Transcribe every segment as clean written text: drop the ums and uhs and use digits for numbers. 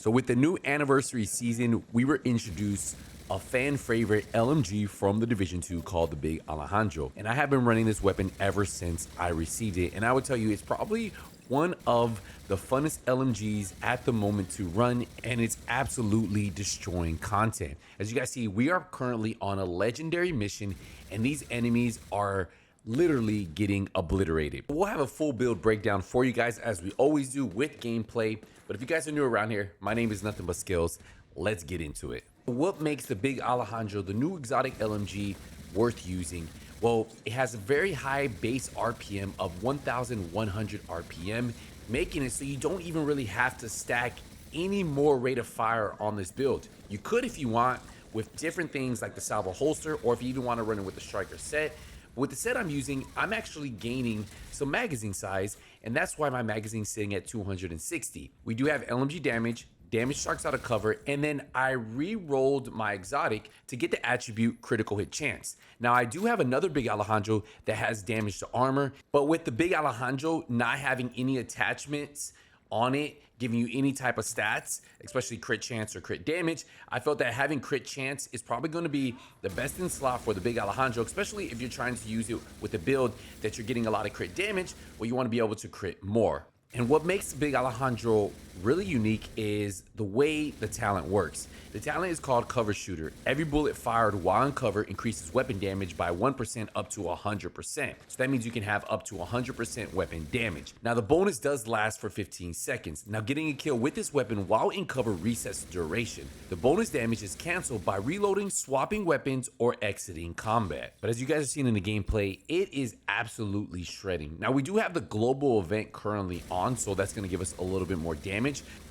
So with the new anniversary season, we were introduced a fan favorite LMG from the Division 2 called the Big Alejandro. And I have been running this weapon ever since I received it. And I would tell you, it's probably one of the funnest LMGs at the moment to run, and it's absolutely destroying content. As you guys see, we are currently on a legendary mission, and these enemies are literally getting obliterated. We'll have a full build breakdown for you guys as we always do with gameplay. But if you guys are new around here, my name is NothingButSkillz. Let's get into it. What makes the Big Alejandro, the new exotic LMG, worth using? Well, it has a very high base RPM of 1,100 RPM, making it so you don't even really have to stack any more rate of fire on this build. You could if you want with different things like the salvo holster, or if you even want to run it with the striker set. With the set I'm using, I'm actually gaining some magazine size, and that's why my magazine's sitting at 260. We do have LMG damage sharks out of cover, and then I re-rolled my exotic to get the attribute critical hit chance. Now I do have another Big Alejandro that has damage to armor, but with the Big Alejandro not having any attachments on it giving you any type of stats, especially crit chance or crit damage, I felt that having crit chance is probably going to be the best in slot for the Big Alejandro, especially if you're trying to use it with a build that you're getting a lot of crit damage, well, you want to be able to crit more. And what makes the Big Alejandro really unique is the way the talent works. The talent is called Cover Shooter. Every bullet fired while in cover increases weapon damage by 1% up to 100%. So that means you can have up to 100% weapon damage. Now the bonus does last for 15 seconds. Now getting a kill with this weapon while in cover resets the duration. The bonus damage is canceled by reloading, swapping weapons, or exiting combat. But as you guys have seen in the gameplay, it is absolutely shredding. Now we do have the global event currently on, so that's going to give us a little bit more damage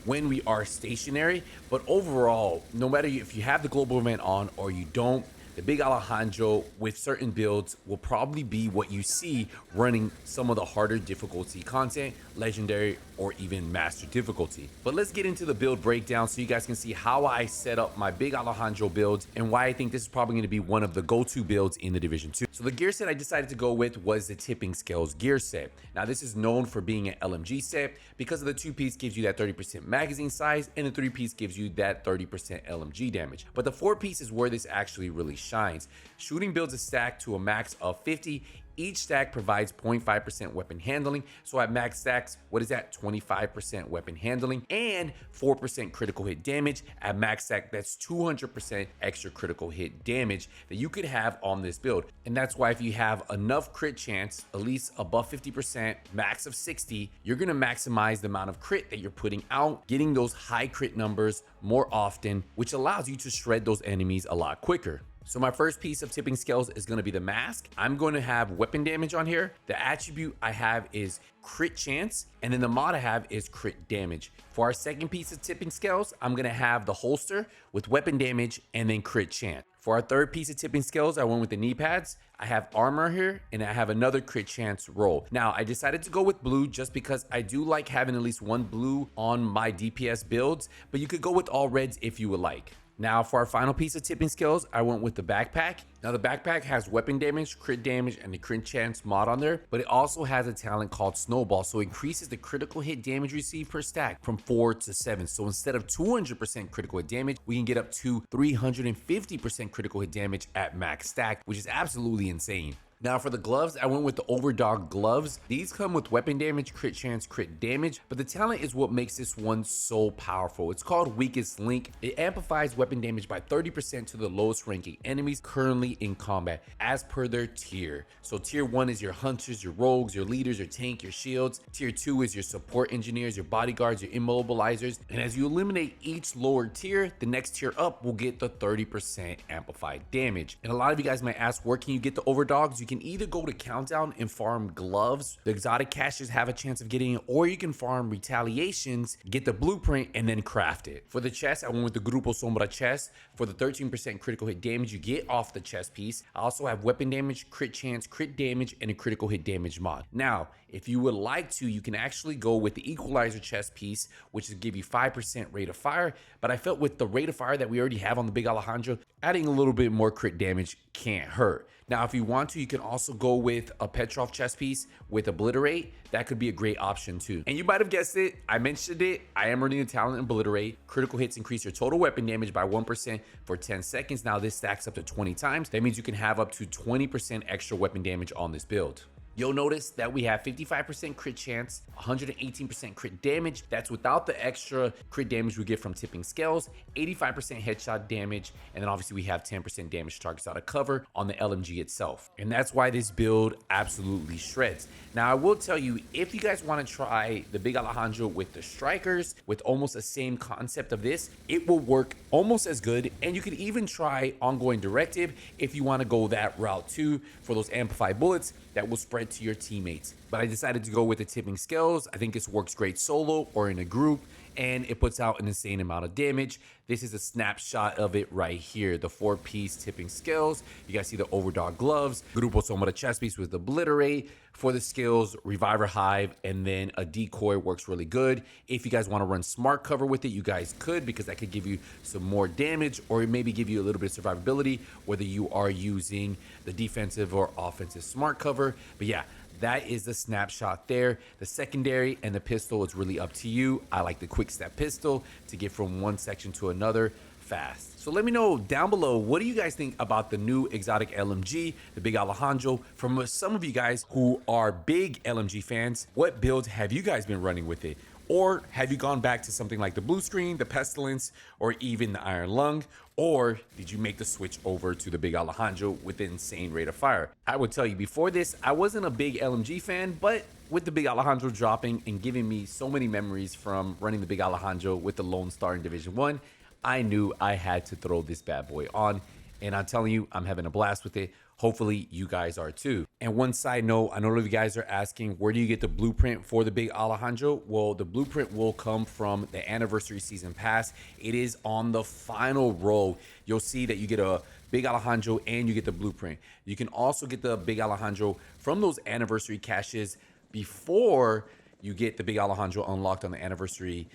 when we are stationary. But overall, no matter if you have the global event on or you don't, the Big Alejandro with certain builds will probably be what you see running some of the harder difficulty content, legendary or even master difficulty. But let's get into the build breakdown so you guys can see how I set up my Big Alejandro builds and why I think this is probably going to be one of the go-to builds in the Division 2. So the gear set I decided to go with was the Tipping Scales gear set. Now this is known for being an LMG set because of the 2-piece gives you that 30% magazine size, and the 3-piece gives you that 30% LMG damage. But the 4-piece is where this actually really shines. Shooting builds a stack to a max of 50. Each stack provides 0.5% weapon handling. So at max stacks, what is that? 25% weapon handling and 4% critical hit damage. At max stack, that's 200% extra critical hit damage that you could have on this build. And that's why if you have enough crit chance, at least above 50%, max of 60, you're gonna maximize the amount of crit that you're putting out, getting those high crit numbers more often, which allows you to shred those enemies a lot quicker. So my first piece of Tipping Scales is going to be the mask. I'm going to have weapon damage on here. The attribute I have is crit chance, and then the mod I have is crit damage. For our second piece of Tipping Scales, I'm going to have the holster with weapon damage and then crit chance. For our third piece of Tipping Scales, I went with the knee pads. I have armor here, and I have another crit chance roll. Now, I decided to go with blue just because I do like having at least one blue on my DPS builds, but you could go with all reds if you would like. Now for our final piece of Tipping Scales, I went with the backpack. Now the backpack has weapon damage, crit damage, and the crit chance mod on there, but it also has a talent called Snowball, so it increases the critical hit damage received per stack from 4 to 7. So instead of 200% critical hit damage, we can get up to 350% critical hit damage at max stack, which is absolutely insane. Now for the gloves, I went with the Overdog gloves. These come with weapon damage, crit chance, crit damage, but the talent is what makes this one so powerful. It's called Weakest Link. It amplifies weapon damage by 30% to the lowest ranking enemies currently in combat as per their tier. So tier 1 is your hunters, your rogues, your leaders, your tank, your shields. Tier 2 is your support engineers, your bodyguards, your immobilizers. And as you eliminate each lower tier, the next tier up will get the 30% amplified damage. And a lot of you guys might ask, where can you get the Overdogs? You can either go to Countdown and farm gloves. The exotic caches have a chance of getting it, or you can farm retaliations, get the blueprint, and then craft it. For the chest, I went with the Grupo Sombra chest for the 13% critical hit damage you get off the chest piece. I also have weapon damage, crit chance, crit damage, and a critical hit damage mod. Now, if you would like to, you can actually go with the Equalizer chest piece, which will give you 5% rate of fire, but I felt with the rate of fire that we already have on the Big Alejandro, adding a little bit more crit damage can't hurt. Now, if you want to, you can also go with a Petrov chest piece with Obliterate. That could be a great option too. And you might have guessed it, I mentioned it, I am running the talent Obliterate. Critical hits increase your total weapon damage by 1% for 10 seconds. Now this stacks up to 20 times. That means you can have up to 20% extra weapon damage on this build. You'll notice that we have 55% crit chance, 118% crit damage. That's without the extra crit damage we get from tipping scales, 85% headshot damage, and then obviously we have 10% damage to targets out of cover on the LMG itself. And that's why this build absolutely shreds. Now I will tell you, if you guys want to try the Big Alejandro with the strikers, with almost the same concept of this, it will work almost as good. And you could even try ongoing directive if you want to go that route too, for those amplified bullets that will spread to your teammates. But I decided to go with the tipping scales. I think this works great solo or in a group, and it puts out an insane amount of damage. This is a snapshot of it right here, the 4-piece tipping scales. You guys see the overdog gloves, Grupo Sombra chest piece with Obliterate for the skills, Reviver Hive, and then a decoy works really good. If you guys want to run smart cover with it, you guys could, because that could give you some more damage, or maybe give you a little bit of survivability, whether you are using the defensive or offensive smart cover. But yeah, that is the snapshot there. The secondary and the pistol is really up to you. I like the quick step pistol to get from one section to another fast. So let me know down below, what do you guys think about the new exotic LMG, the Big Alejandro? From some of you guys who are big LMG fans, what builds have you guys been running with it? Or have you gone back to something like the Blue Screen, the Pestilence, or even the Iron Lung? Or did you make the switch over to the Big Alejandro with the insane rate of fire? I would tell you, before this, I wasn't a big LMG fan, but with the Big Alejandro dropping and giving me so many memories from running the Big Alejandro with the Lone Star in Division 1, I knew I had to throw this bad boy on. And I'm telling you, I'm having a blast with it. Hopefully you guys are too. And one side note, I know a lot of you guys are asking, where do you get the blueprint for the Big Alejandro? Well, the blueprint will come from the anniversary season pass. It is on the final row. You'll see that you get a Big Alejandro and you get the blueprint. You can also get the Big Alejandro from those anniversary caches before you get the Big Alejandro unlocked on the anniversary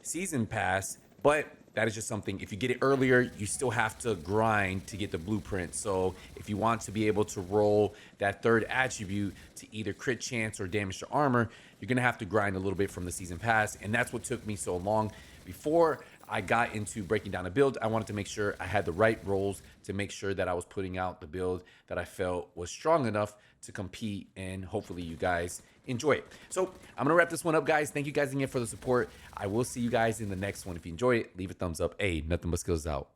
season pass. But that is just something, if you get it earlier, you still have to grind to get the blueprint. So if you want to be able to roll that third attribute to either crit chance or damage to armor, you're gonna have to grind a little bit from the season pass. And that's what took me so long. Before I got into breaking down a build, I wanted to make sure I had the right rolls to make sure that I was putting out the build that I felt was strong enough to compete, and hopefully you guys enjoy it. So I'm gonna wrap this one up, guys. Thank you guys again for the support. I will see you guys in the next one. If you enjoy it, leave a thumbs up. Hey, nothing but skills out.